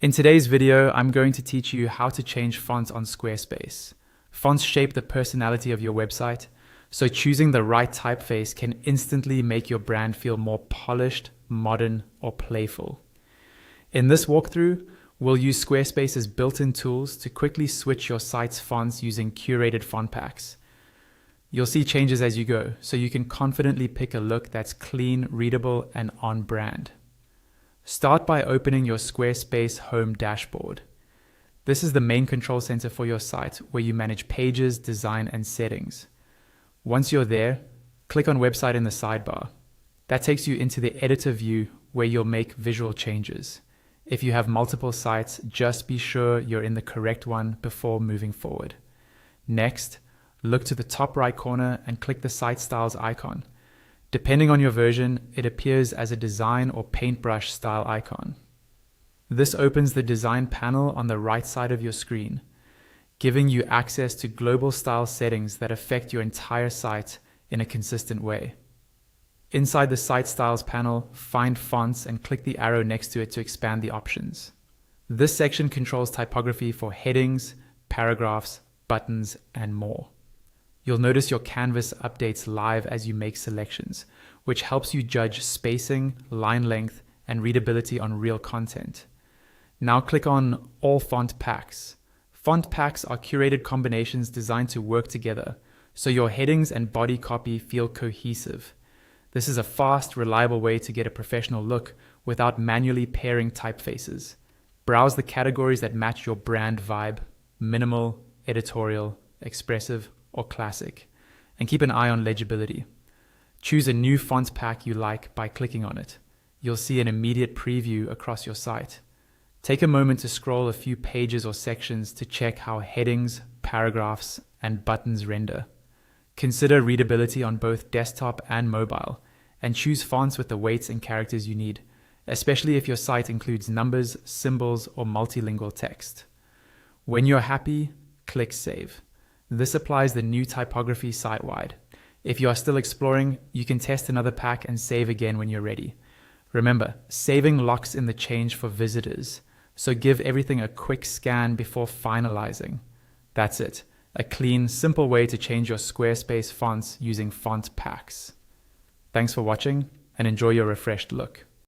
In today's video, I'm going to teach you how to change fonts on Squarespace. Fonts shape the personality of your website, so choosing the right typeface can instantly make your brand feel more polished, modern, or playful. In this walkthrough, we'll use Squarespace's built-in tools to quickly switch your site's fonts using curated font packs. You'll see changes as you go, so you can confidently pick a look that's clean, readable, and on brand. Start by opening your Squarespace home dashboard. This is the main control center for your site where you manage pages, design, and settings. Once you're there, click on Website in the sidebar. That takes you into the editor view where you'll make visual changes. If you have multiple sites, just be sure you're in the correct one before moving forward. Next, look to the top right corner and click the Site Styles icon. Depending on your version, it appears as a design or paintbrush style icon. This opens the design panel on the right side of your screen, giving you access to global style settings that affect your entire site in a consistent way. Inside the Site Styles panel, find Fonts and click the arrow next to it to expand the options. This section controls typography for headings, paragraphs, buttons, and more. You'll notice your canvas updates live as you make selections, which helps you judge spacing, line length, and readability on real content. Now click on All Font Packs. Font packs are curated combinations designed to work together, so your headings and body copy feel cohesive. This is a fast, reliable way to get a professional look without manually pairing typefaces. Browse the categories that match your brand vibe: minimal, editorial, expressive, or classic, and keep an eye on legibility. Choose a new font pack you like by clicking on it. You'll see an immediate preview across your site. Take a moment to scroll a few pages or sections to check how headings, paragraphs, and buttons render. Consider readability on both desktop and mobile, and choose fonts with the weights and characters you need, especially if your site includes numbers, symbols, or multilingual text. When you're happy, click Save. This applies the new typography site-wide. If you are still exploring, you can test another pack and save again when you're ready. Remember, saving locks in the change for visitors, so give everything a quick scan before finalizing. That's it. A clean, simple way to change your Squarespace fonts using font packs. Thanks for watching, and enjoy your refreshed look.